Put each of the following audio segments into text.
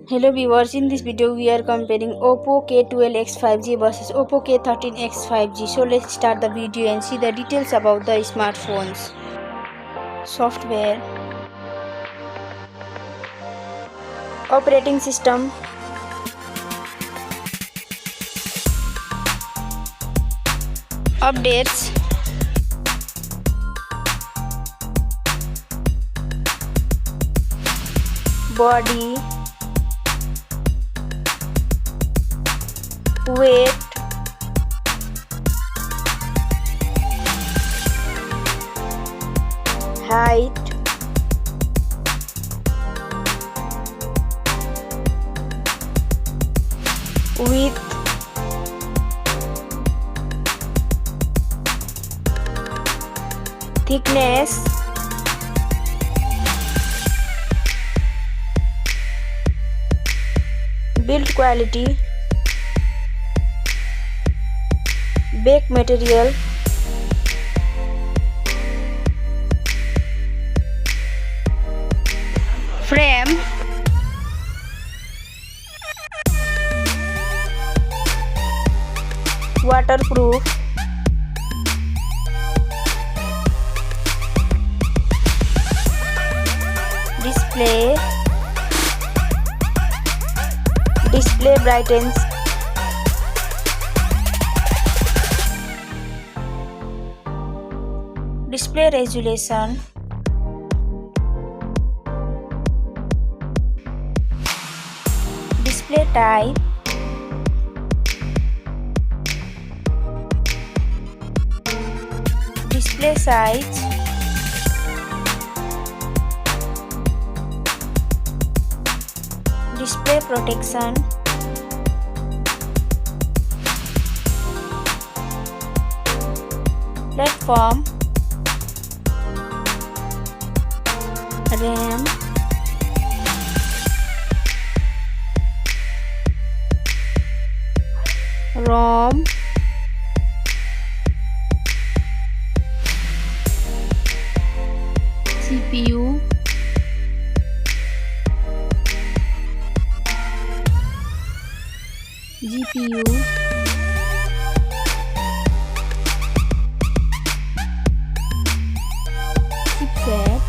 Hello viewers, in this video we are comparing Oppo K12x 5G versus Oppo K13x 5G. So let's start the video and see the details about the smartphones. Software, operating system, updates, body, weight, height, width, thickness, build quality, back material, frame, waterproof, display brightens, display resolution, display type, display size, display protection, platform, RAM, ROM, CPU, GPU, chipset,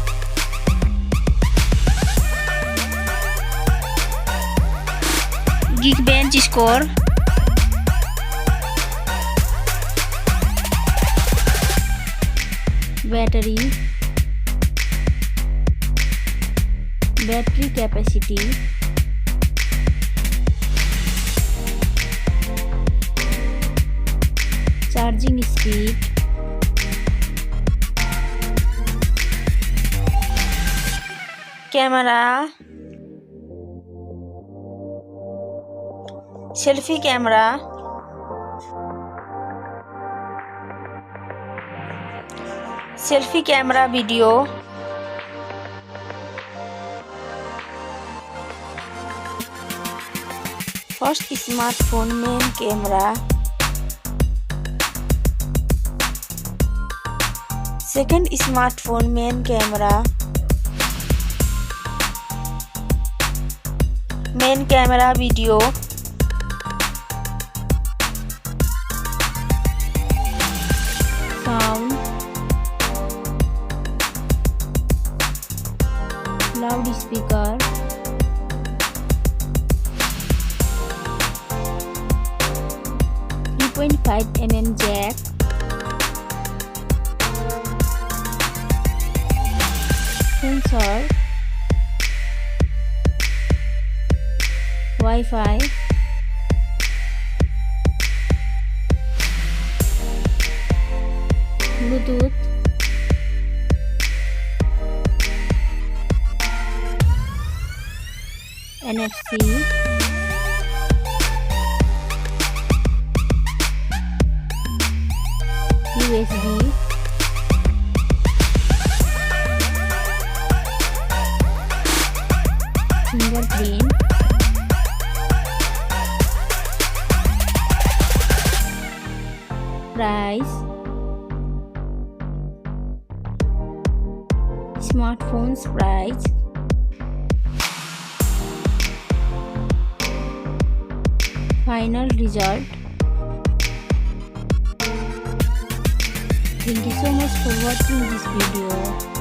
Geekbench Score, battery capacity, charging speed, camera, selfie camera, video, first smartphone main camera, second smartphone main camera, video, sound, loudspeaker, .5mm jack, sensor, Wi-Fi, Bluetooth, NFC, USB, fingerprint, price, smartphones price, final result. Thank you so much for watching this video.